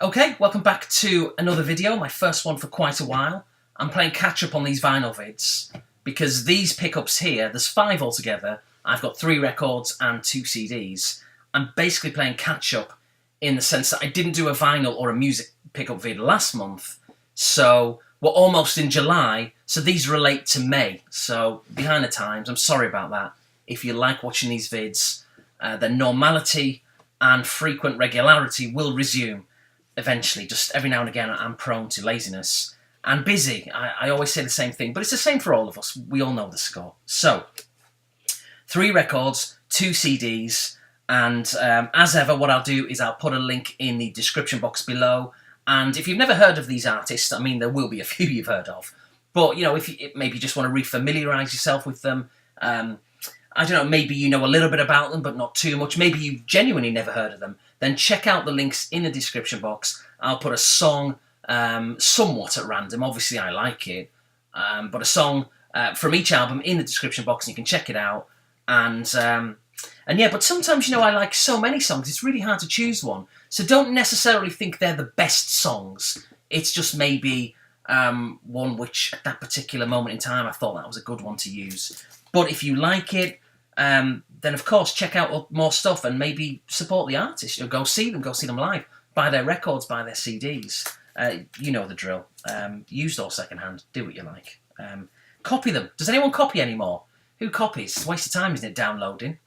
Okay, welcome back to another video, my first one for quite a while. I'm playing catch up on these vinyl vids because these pickups here, there's 5 altogether. I've got 3 records and 2 CDs. I'm basically playing catch up in the sense that I didn't do a vinyl or a music pickup vid last month, so we're almost in July, so these relate to May. So behind the times, I'm sorry about that. If you like watching these vids, then normality and frequent regularity will resume. Eventually, just every now and again I'm prone to laziness and busy. I always say the same thing, but it's the same for all of us. We all know the score. So, 3 records, 2 CDs, and as ever what I'll do is I'll put a link in the description box below. And if you've never heard of these artists, I mean there will be a few you've heard of, but you know, if you maybe just want to refamiliarise yourself with them, I don't know, maybe you know a little bit about them, but not too much. Maybe you've genuinely never heard of them. Then check out the links in the description box. I'll put a song somewhat at random. Obviously, I like it. But a song from each album in the description box, and you can check it out. And yeah, but sometimes, you know, I like so many songs, it's really hard to choose one. So don't necessarily think they're the best songs. It's just maybe one which, at that particular moment in time, I thought that was a good one to use. But if you like it, then of course check out more stuff and maybe support the artist. You know, go see them live, buy their records, buy their CDs. You know the drill. Used or secondhand, do what you like. Copy them. Does anyone copy anymore? Who copies? It's a waste of time, isn't it, downloading?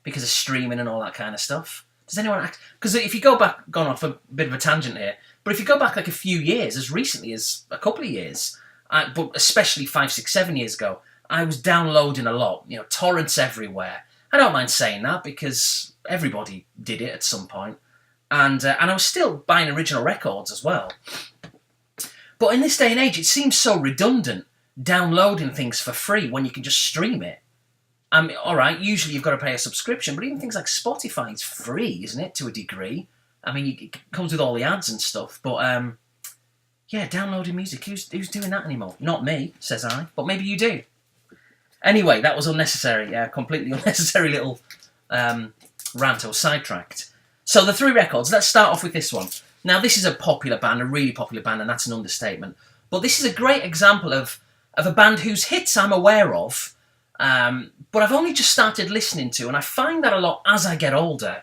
Because of streaming and all that kind of stuff. Does anyone because if you go back, gone off a bit of a tangent here, but if you go back like a few years, as recently as a couple of years, but especially 5, 6, 7 years ago, I was downloading a lot, you know, torrents everywhere. I don't mind saying that because everybody did it at some point. And I was still buying original records as well. But in this day and age, it seems so redundant downloading things for free when you can just stream it. I mean, all right, usually you've got to pay a subscription, but even things like Spotify is free, isn't it, to a degree? I mean, it comes with all the ads and stuff, but yeah, downloading music, who's doing that anymore? Not me, says I, but maybe you do. Anyway, that was unnecessary, completely unnecessary little rant or sidetracked. So the 3 records, let's start off with this one. Now this is a popular band, a really popular band, and that's an understatement. But this is a great example of a band whose hits I'm aware of, but I've only just started listening to, and I find that a lot as I get older.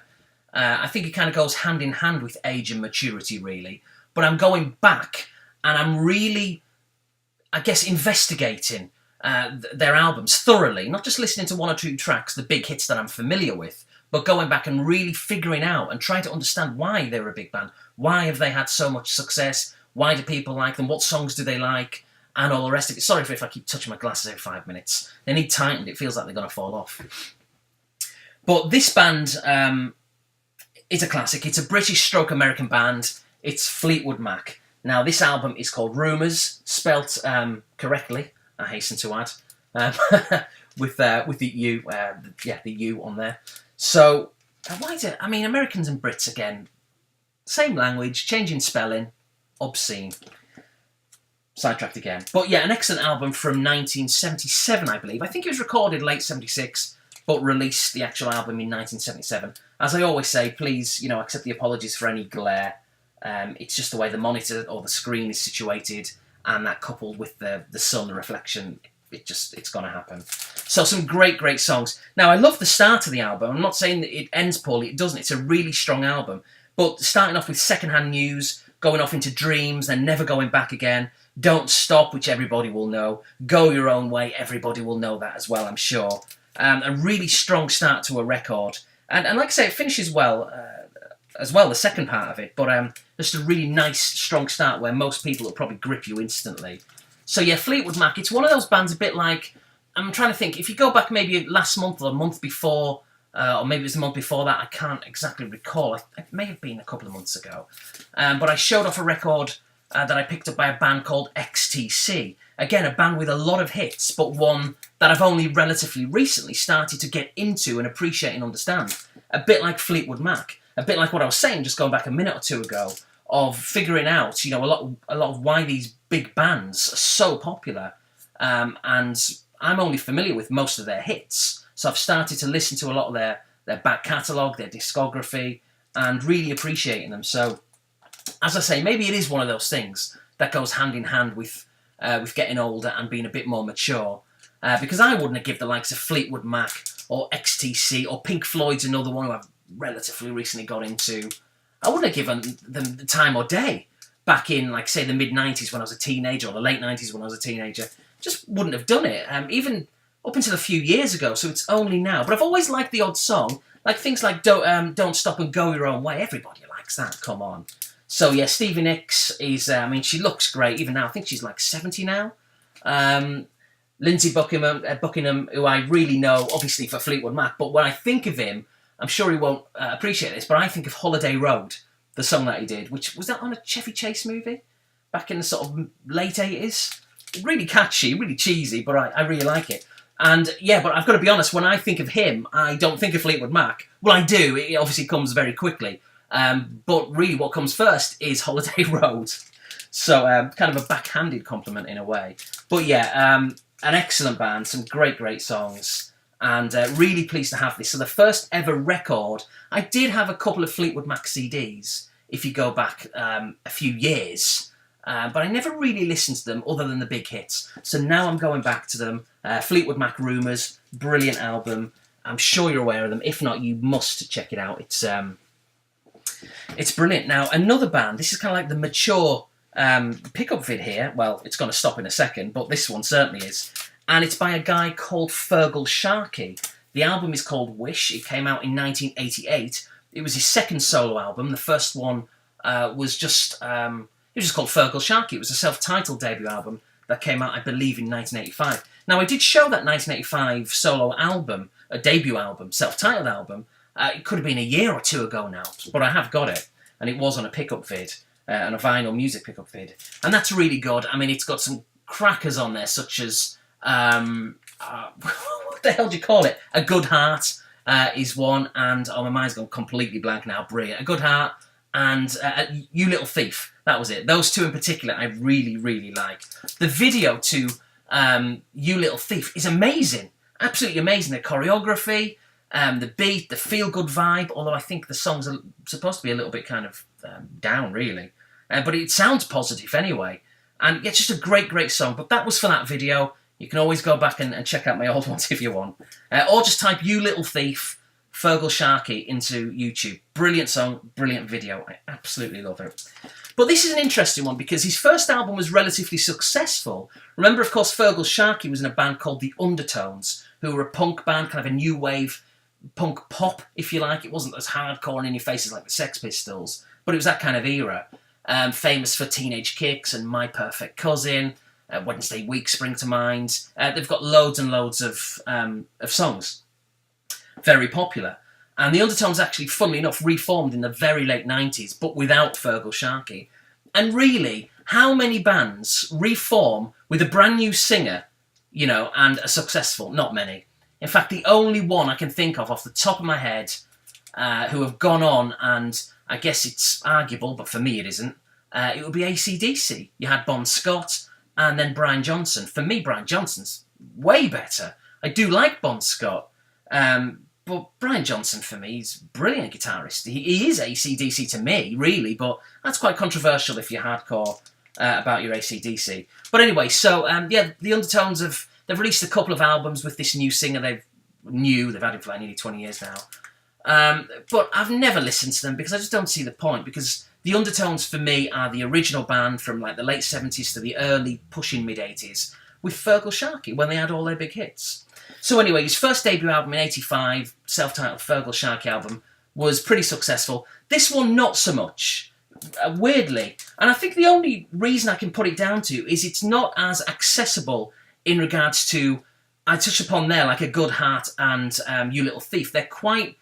I think it kind of goes hand in hand with age and maturity, really. But I'm going back, and I'm really, I guess, investigating their albums thoroughly, not just listening to 1 or 2 tracks, the big hits that I'm familiar with, but going back and really figuring out and trying to understand why they're a big band. Why have they had so much success? Why do people like them? What songs do they like? And all the rest of it. Sorry if I keep touching my glasses every 5 minutes. They need tightened. It feels like they're going to fall off. But this band is a classic. It's a British stroke American band. It's Fleetwood Mac. Now, this album is called Rumors, spelt correctly, I hasten to add, with the U, the U on there. So, why is it? I mean, Americans and Brits, again, same language, changing spelling, obscene. Sidetracked again. But yeah, an excellent album from 1977, I believe. I think it was recorded late 76, but released the actual album in 1977. As I always say, please, you know, accept the apologies for any glare. It's just the way the monitor or the screen is situated, and that coupled with the sun, the reflection, it's going to happen. So some great songs. Now, I love the start of the album. I'm not saying that it ends poorly. It doesn't. It's a really strong album. But starting off with Secondhand News, going off into Dreams, then Never Going Back Again, Don't Stop, which everybody will know, Go Your Own Way, everybody will know that as well, I'm sure. A really strong start to a record. And like I say, it finishes well as well, the second part of it. But just a really nice, strong start where most people will probably grip you instantly. So yeah, Fleetwood Mac, it's one of those bands a bit like, I'm trying to think, if you go back maybe last month or the month before, or maybe it was the month before that, I can't exactly recall. It may have been a couple of months ago. But I showed off a record that I picked up by a band called XTC. Again, a band with a lot of hits, but one that I've only relatively recently started to get into and appreciate and understand. A bit like Fleetwood Mac. A bit like what I was saying just going back a minute or 2 ago, of figuring out, you know, a lot of why these big bands are so popular. And I'm only familiar with most of their hits. So I've started to listen to a lot of their back catalogue, their discography, and really appreciating them. So as I say, maybe it is one of those things that goes hand in hand with getting older and being a bit more mature. Because I wouldn't have given the likes of Fleetwood Mac or XTC or Pink Floyd's another one who I've relatively recently got into. I wouldn't have given them the time or day back in, like, say, the mid-90s when I was a teenager, or the late 90s when I was a teenager. Just wouldn't have done it, even up until a few years ago, so it's only now. But I've always liked the odd song, like things like Don't Stop and Go Your Own Way. Everybody likes that, come on. So, yeah, Stevie Nicks is, I mean, she looks great, even now. I think she's like 70 now. Lindsey Buckingham, who I really know, obviously, for Fleetwood Mac, but when I think of him, I'm sure he won't appreciate this, but I think of Holiday Road, the song that he did, which was that on a Chevy Chase movie back in the sort of late 80s? Really catchy, really cheesy, but I really like it. And yeah, but I've got to be honest, when I think of him, I don't think of Fleetwood Mac. Well, I do, it obviously comes very quickly. But really what comes first is Holiday Road. So kind of a backhanded compliment in a way. But yeah, an excellent band, some great songs. And really pleased to have this. So the first ever record, I did have a couple of Fleetwood Mac CDs, if you go back a few years, but I never really listened to them other than the big hits. So now I'm going back to them. Fleetwood Mac Rumors, brilliant album. I'm sure you're aware of them. If not, you must check it out. It's brilliant. Now, another band, this is kind of like the mature pickup vid here. Well, it's going to stop in a second, but this one certainly is. And it's by a guy called Fergal Sharkey. The album is called Wish. It came out in 1988. It was his second solo album. The first one was just called Feargal Sharkey. It was a self-titled debut album that came out, I believe, in 1985. Now, I did show that 1985 solo album, a debut album, self-titled album. It could have been a year or two ago now, but I have got it. And it was on a pickup vid, on a vinyl music pickup vid. And that's really good. I mean, it's got some crackers on there, such as... what the hell do you call it? A Good Heart is one, and my mind's gone completely blank now. Brilliant. A Good Heart and You Little Thief. That was it. Those two in particular I really like. The video to You Little Thief is amazing. Absolutely amazing. The choreography, the beat, the feel-good vibe, although I think the songs are supposed to be a little bit kind of down, really. But it sounds positive anyway. And yeah, just a great song. But that was for that video. You can always go back and check out my old ones if you want. Or just type You Little Thief, Feargal Sharkey into YouTube. Brilliant song, brilliant video. I absolutely love it. But this is an interesting one because his first album was relatively successful. Remember, of course, Feargal Sharkey was in a band called The Undertones, who were a punk band, kind of a new wave punk pop, if you like. It wasn't as hardcore and in your faces like the Sex Pistols, but it was that kind of era. Famous for Teenage Kicks and My Perfect Cousin. Wednesday Week spring to mind. They've got loads and loads of songs. Very popular. And the Undertones actually, funnily enough, reformed in the very late 90s, but without Feargal Sharkey. And really, how many bands reform with a brand new singer, you know, and are successful? Not many. In fact, the only one I can think of off the top of my head who have gone on, and I guess it's arguable, but for me it isn't, it would be AC/DC. You had Bon Scott, and then Brian Johnson. For me, Brian Johnson's way better. I do like Bon Scott, but Brian Johnson, for me, is a brilliant guitarist. He is AC/DC to me, really, but that's quite controversial if you're hardcore about your AC/DC. But anyway, so, yeah, the Undertones they've released a couple of albums with this new singer they've had him for like nearly 20 years now. But I've never listened to them because I just don't see the point, because the Undertones, for me, are the original band from like the late 70s to the early pushing mid-80s with Feargal Sharkey when they had all their big hits. So anyway, his first debut album in 85, self-titled Feargal Sharkey album, was pretty successful. This one, not so much, weirdly. And I think the only reason I can put it down to is it's not as accessible in regards to, I touched upon there, like A Good Heart and You Little Thief. They're quite...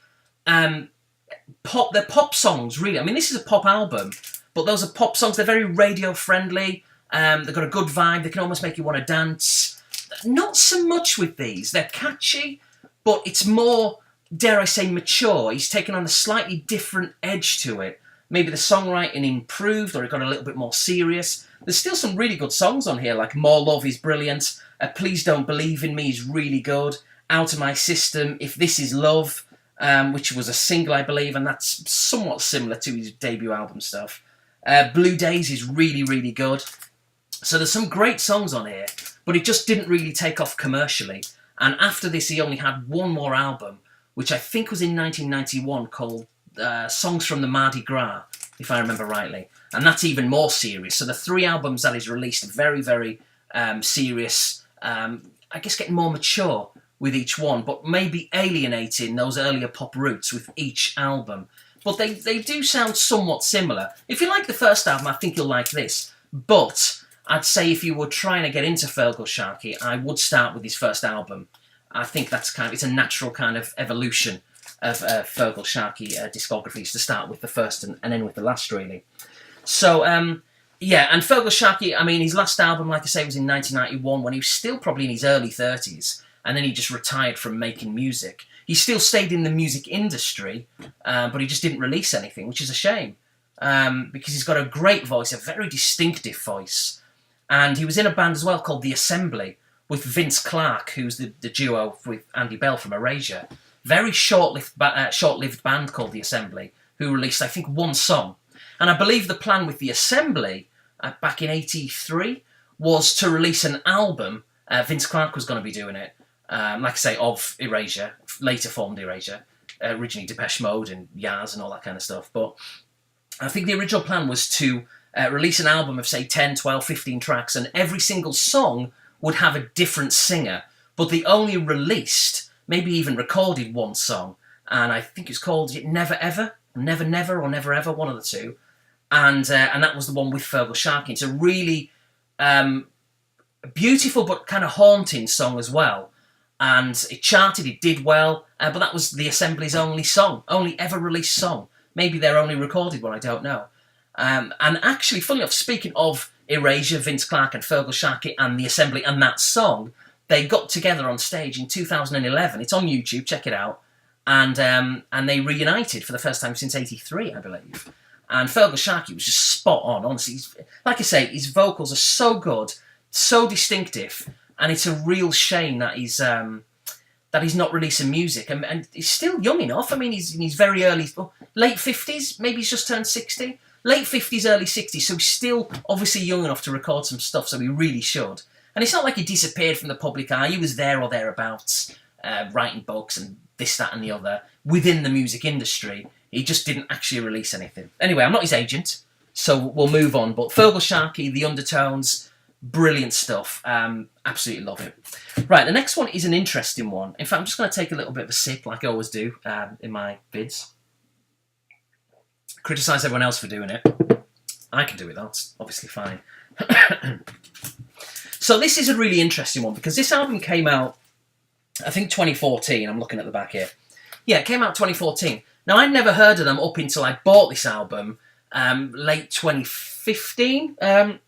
pop. They're pop songs, really. I mean, this is a pop album, but those are pop songs. They're very radio friendly. They've got a good vibe. They can almost make you want to dance. Not so much with these. They're catchy, but it's more, dare I say, mature. He's taken on a slightly different edge to it. Maybe the songwriting improved, or it got a little bit more serious. There's still some really good songs on here, like More Love is brilliant. Please Don't Believe in Me is really good. Out of My System, If This Is Love, which was a single, I believe, and that's somewhat similar to his debut album stuff. Blue Days is really, really good. So there's some great songs on here, but it just didn't really take off commercially. And after this, he only had one more album, which I think was in 1991, called Songs from the Mardi Gras, if I remember rightly. And that's even more serious. So the 3 albums that he's released are very, very serious, I guess getting more mature with each one, but maybe alienating those earlier pop roots with each album. But they do sound somewhat similar. If you like the first album, I think you'll like this. But I'd say if you were trying to get into Feargal Sharkey, I would start with his first album. I think that's it's a natural kind of evolution of Feargal Sharkey discographies to start with the first and end with the last, really. So, yeah, and Feargal Sharkey, I mean, his last album, like I say, was in 1991 when he was still probably in his early 30s, and then he just retired from making music. He still stayed in the music industry, but he just didn't release anything, which is a shame, because he's got a great voice, a very distinctive voice. And he was in a band as well called The Assembly with Vince Clarke, who's the duo with Andy Bell from Erasure. Very short-lived band called The Assembly, who released, I think, 1 song. And I believe the plan with The Assembly, back in '83, was to release an album. Vince Clarke was going to be doing it, like I say, of Erasure, later formed Erasure, originally Depeche Mode and Yaz and all that kind of stuff. But I think the original plan was to release an album of, say, 10, 12, 15 tracks, and every single song would have a different singer. But they only released, maybe even recorded 1 song, and I think it's called Never Ever, Never Never, or Never Ever, one of the two. And that was the one with Fergal Sharkey. It's a really beautiful but kind of haunting song as well. And it charted, it did well, but that was The Assembly's only song, only ever released song. Maybe their only recorded one, I don't know. And actually, funny enough, speaking of Erasure, Vince Clarke and Fergal Sharkey and The Assembly and that song, they got together on stage in 2011. It's on YouTube, check it out. And they reunited for the first time since '83, I believe. And Fergal Sharkey was just spot on, honestly. Like I say, his vocals are so good, so distinctive, and it's a real shame that he's not releasing music. And he's still young enough. I mean, he's in his very early, late 50s, maybe he's just turned 60. Late 50s, early 60s, so he's still obviously young enough to record some stuff, so he really should. And it's not like he disappeared from the public eye. He was there or thereabouts, writing books and this, that and the other within the music industry. He just didn't actually release anything. Anyway, I'm not his agent, so we'll move on. But Fergal Sharkey, The Undertones, brilliant stuff. Absolutely love it. Right, the next one is an interesting one. In fact, I'm just going to take a little bit of a sip, like I always do in my vids. Criticise everyone else for doing it. I can do it, that's obviously fine. So this is a really interesting one, because this album came out, I think 2014, I'm looking at the back here. Yeah, it came out 2014. Now, I'd never heard of them up until I bought this album late 2015.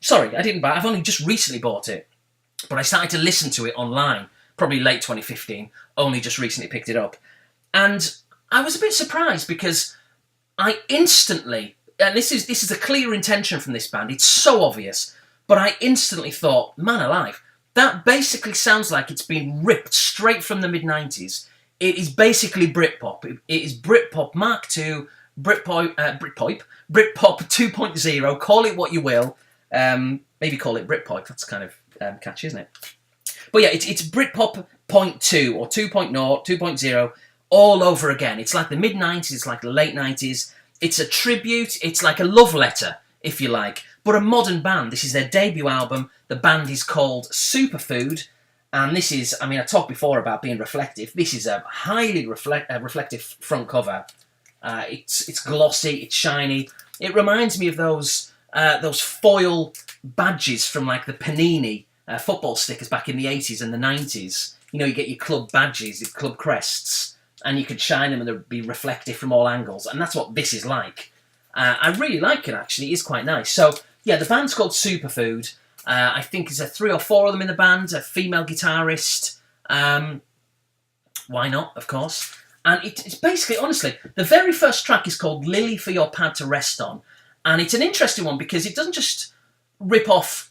Sorry, I didn't buy it. I've only just recently bought it. But I started to listen to it online, probably late 2015. Only just recently picked it up. And I was a bit surprised because I instantly, and this is a clear intention from this band, it's so obvious, but I instantly thought, man alive, that basically sounds like it's been ripped straight from the mid-90s. It is basically Britpop. It is Britpop Mark II, Britpop 2.0, call it what you will. Maybe call it Britpop, that's kind of catchy, isn't it? But yeah, it's Britpop 0.2 or 2.0, 2.0, all over again. It's like the mid-90s, it's like the late 90s. It's a tribute, it's like a love letter, if you like, but a modern band. This is their debut album. The band is called Superfood. And this is, I mean, I talked before about being reflective. This is a highly reflective front cover. It's glossy, it's shiny. It reminds me of those foil badges from like the Panini football stickers back in the 80s and the 90s. You know, you get your club badges, your club crests, and you could shine them and they'd be reflective from all angles. And that's what this is like. I really like it, actually. It is quite nice. So, yeah, the band's called Superfood. I think there's 3 or 4 of them in the band, a female guitarist. Why not, of course. And it's basically, honestly, the very first track is called Lily for Your Pad to Rest On. And it's an interesting one because it doesn't just rip off,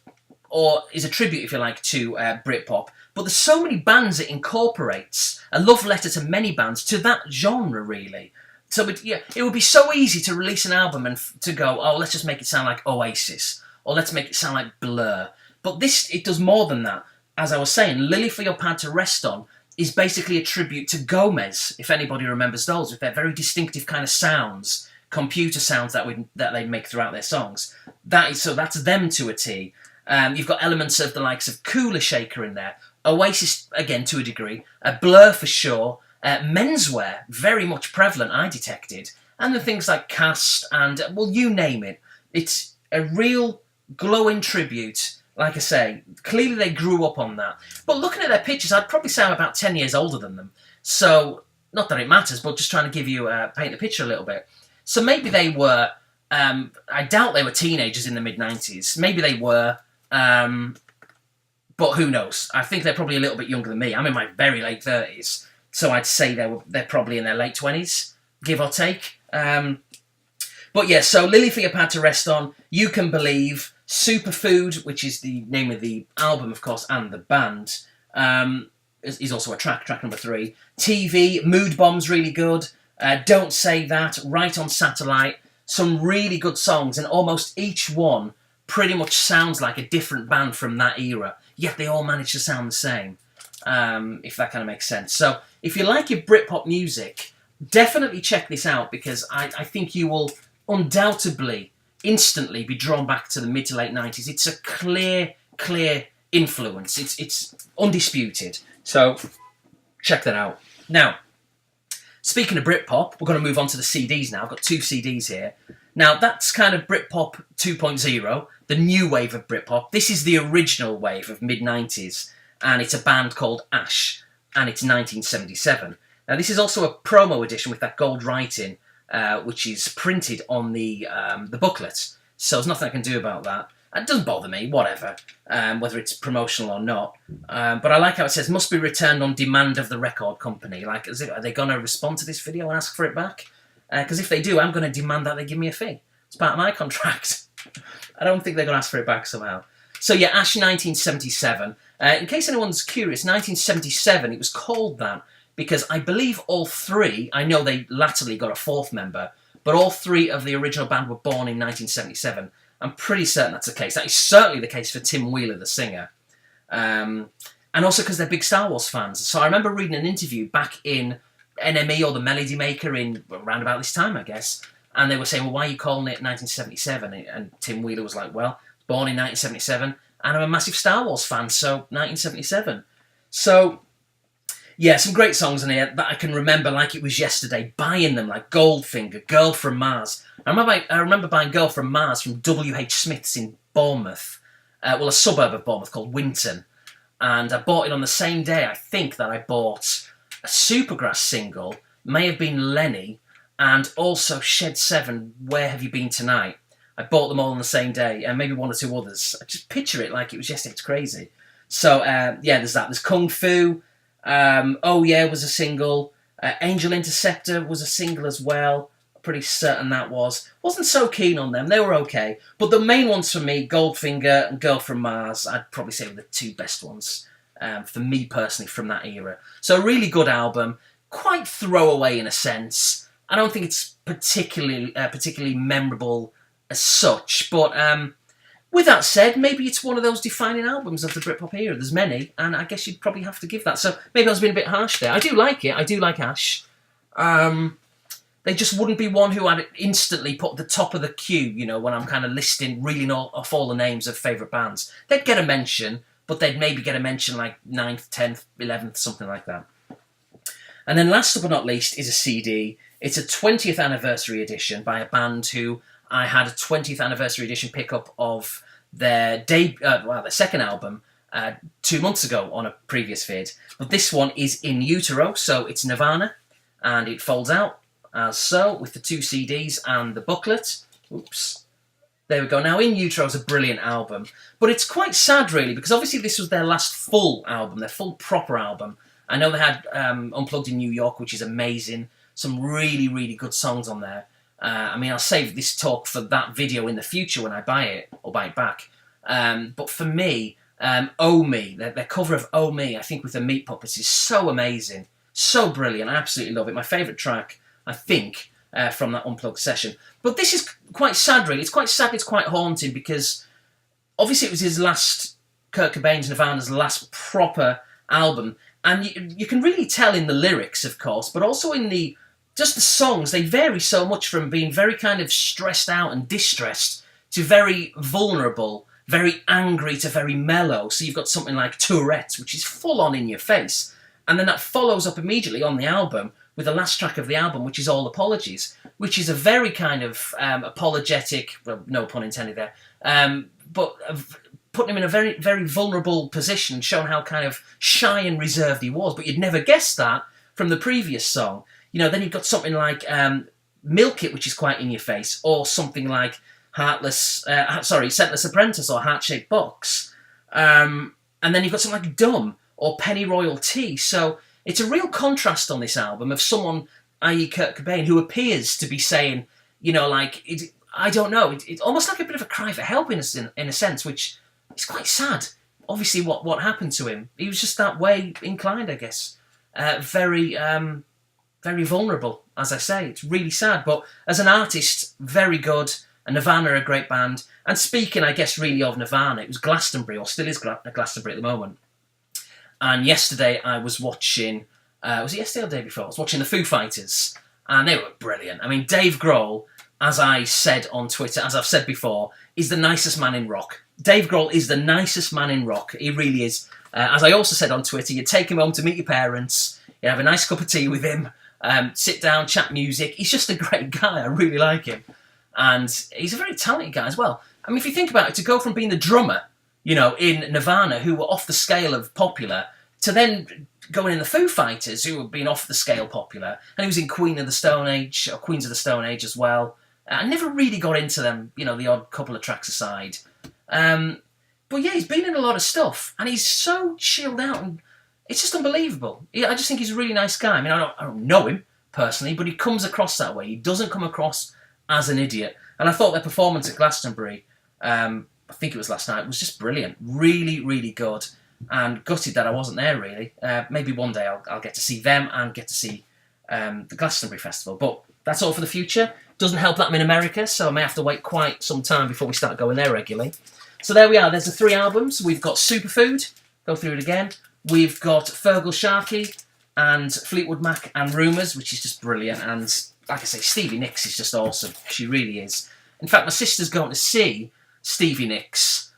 or is a tribute, if you like, to Britpop, but there's so many bands it incorporates, a love letter to many bands, to that genre, really. So it would be so easy to release an album and to go, oh, let's just make it sound like Oasis, or let's make it sound like Blur. But it does more than that. As I was saying, Lily for Your Pad to Rest On is basically a tribute to Gomez, if anybody remembers those, with their very distinctive kind of sounds, computer sounds that they make throughout their songs. So that's them to a T. You've got elements of the likes of Cooler Shaker in there, Oasis again to a degree, Blur for sure, menswear very much prevalent, I detected, and then things like Cast and well, you name it. It's a real glowing tribute. Like I say, clearly they grew up on that. But looking at their pictures, I'd probably say I'm about 10 years older than them. So not that it matters, but just trying to give you paint the picture a little bit. So maybe they were. I doubt they were teenagers in the mid-90s. Maybe they were. But who knows? I think they're probably a little bit younger than me. I'm in my very late 30s. So I'd say they're probably in their late 20s, give or take. But yeah, so Lily for Your Pad to Rest On, You Can Believe, Superfood, which is the name of the album, of course, and the band, is also a track number 3. TV, Mood Bomb's really good. Don't Say That, Right on Satellite, some really good songs, and almost each one pretty much sounds like a different band from that era, yet they all manage to sound the same. If that kind of makes sense. So if you like your Britpop music, definitely check this out, because I think you will undoubtedly instantly be drawn back to the mid to late 90s. It's a clear influence. It's undisputed. So check that out. Now, speaking of Britpop, we're going to move on to the CDs now. I've got 2 CDs here. Now, that's kind of Britpop 2.0, the new wave of Britpop. This is the original wave of mid-90s, and it's a band called Ash, and it's 1977. Now, this is also a promo edition with that gold writing, which is printed on the booklet. So there's nothing I can do about that. It doesn't bother me, whatever, whether it's promotional or not. But I like how it says, must be returned on demand of the record company. Like, are they going to respond to this video and ask for it back? Because if they do, I'm going to demand that they give me a fee. It's part of my contract. I don't think they're going to ask for it back somehow. So yeah, Ash 1977. In case anyone's curious, 1977, it was called that because I believe all 3, I know they latterly got a 4th member, but all 3 of the original band were born in 1977. I'm pretty certain that's the case. That is certainly the case for Tim Wheeler, the singer. And also because they're big Star Wars fans. So I remember reading an interview back in NME or the Melody Maker in around about this time, I guess. And they were saying, well, why are you calling it 1977? And Tim Wheeler was like, well, born in 1977, and I'm a massive Star Wars fan, so 1977. So, yeah, some great songs in here that I can remember like it was yesterday, buying them, like Goldfinger, Girl from Mars. I remember buying Girl from Mars from W.H. Smith's in Bournemouth, a suburb of Bournemouth called Winton. And I bought it on the same day, I think, that I bought a Supergrass single, may have been Lenny, and also Shed 7, Where Have You Been Tonight? I bought them all on the same day, and maybe 1 or 2 others. I just picture it like it was yesterday. It's crazy. So, yeah, there's that. There's Kung Fu. Oh Yeah was a single. Angel Interceptor was a single as well. Pretty certain that was. Wasn't so keen on them. They were okay. But the main ones for me, Goldfinger and Girl from Mars, I'd probably say were the 2 best ones for me personally from that era. So a really good album. Quite throwaway in a sense. I don't think it's particularly memorable as such, but with that said, maybe it's one of those defining albums of the Britpop era. There's many, and I guess you'd probably have to give that. So maybe I was being a bit harsh there. I do like it. I do like Ash. They just wouldn't be one who I'd instantly put at the top of the queue, you know, when I'm kind of reeling off all the names of favourite bands. They'd get a mention, but they'd maybe get a mention like 9th, 10th, 11th, something like that. And then last but not least is a CD. It's a 20th anniversary edition by a band who I had a 20th anniversary edition pickup of their second album 2 months ago on a previous vid. But this one is in Utero, so it's Nirvana, and it folds out as so with the 2 CDs and the booklet. Oops. There we go. Now, In Utero is a brilliant album, but it's quite sad, really, because obviously this was their last full album, their full proper album. I know they had Unplugged in New York, which is amazing. Some really, really good songs on there. I mean, I'll save this talk for that video in the future when I buy it, or buy it back. But for me, Oh Me, their cover of Oh Me, I think with the Meat Puppets, is so amazing. So brilliant. I absolutely love it. My favourite track, I think, from that unplugged session. But this is quite sad, really. It's quite sad, it's quite haunting, because obviously it was his last, Kurt Cobain's Nirvana's last proper album, and you can really tell in the lyrics, of course, but also in just the songs. They vary so much from being very kind of stressed out and distressed to very vulnerable, very angry to very mellow. So you've got something like Tourette's, which is full on in your face, and then that follows up immediately on the album with the last track of the album, which is All Apologies, which is a very kind of apologetic, well, no pun intended there, but putting him in a very, very vulnerable position, showing how kind of shy and reserved he was. But you'd never guess that from the previous song. You know, then you've got something like Milk It, which is quite in your face, or something like Scentless Apprentice or Heart-Shaped Box. And then you've got something like Dumb or Pennyroyal Tea. So it's a real contrast on this album of someone, i.e. Kurt Cobain, who appears to be saying, you know, like, I don't know, it's almost like a bit of a cry for help in a sense, which is quite sad. Obviously, what happened to him, he was just that way inclined, I guess. Very vulnerable, as I say. It's really sad, but as an artist, very good. And Nirvana are a great band. And speaking, I guess, really of Nirvana, it was Glastonbury, or still is Glastonbury at the moment. And yesterday I was watching, was it yesterday or the day before? I was watching the Foo Fighters, and they were brilliant. I mean, Dave Grohl, as I said on Twitter, as I've said before, is the nicest man in rock. Dave Grohl is the nicest man in rock. He really is. As I also said on Twitter, you take him home to meet your parents, you have a nice cup of tea with him, sit down, chat music. He's just a great guy. I really like him. And he's a very talented guy as well. I mean, if you think about it, to go from being the drummer, you know, in Nirvana, who were off the scale of popular, to then going in the Foo Fighters, who were being off the scale popular, and he was in Queens of the Stone Age as well. I never really got into them, you know, the odd couple of tracks aside. But yeah, he's been in a lot of stuff, and he's so chilled out, and it's just unbelievable. I just think he's a really nice guy. I mean, I don't know him personally, but he comes across that way. He doesn't come across as an idiot. And I thought their performance at Glastonbury, I think it was last night, was just brilliant. Really, really good. And gutted that I wasn't there, really. Maybe one day I'll get to see them and get to see the Glastonbury Festival. But that's all for the future. Doesn't help that I'm in America, so I may have to wait quite some time before we start going there regularly. So there we are. There's the 3 albums. We've got Superfood. Go through it again. We've got Feargal Sharkey and Fleetwood Mac and Rumors, which is just brilliant. And like I say, Stevie Nicks is just awesome. She really is. In fact, my sister's going to see Stevie Nicks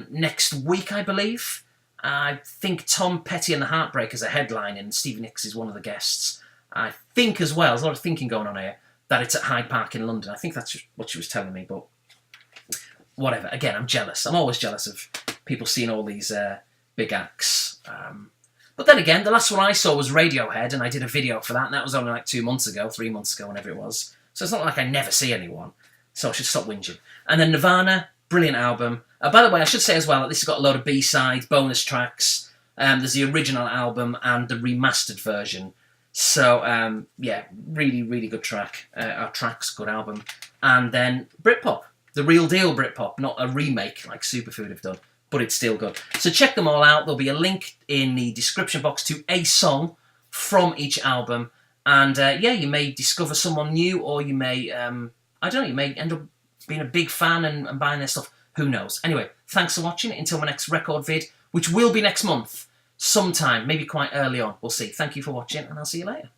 next week, I believe. I think Tom Petty and the Heartbreakers are headlining, and Stevie Nicks is one of the guests. I think as well, there's a lot of thinking going on here, that it's at Hyde Park in London. I think that's what she was telling me, but whatever. Again, I'm jealous. I'm always jealous of people seeing all these big acts. But then again, the last one I saw was Radiohead, and I did a video for that, and that was only like 2 months ago, 3 months ago, whenever it was. So it's not like I never see anyone, so I should stop whinging. And then Nirvana, brilliant album. By the way, I should say as well that this has got a load of B-sides, bonus tracks. There's the original album and the remastered version. So, yeah, really, really good tracks, good album. And then Britpop, the real deal Britpop, not a remake like Superfood have done, but it's still good. So check them all out. There'll be a link in the description box to a song from each album. And, yeah, you may discover someone new, or you may, I don't know, you may end up being a big fan and buying their stuff. Who knows? Anyway, thanks for watching. Until my next record vid, which will be next month, sometime, maybe quite early on. We'll see. Thank you for watching, and I'll see you later.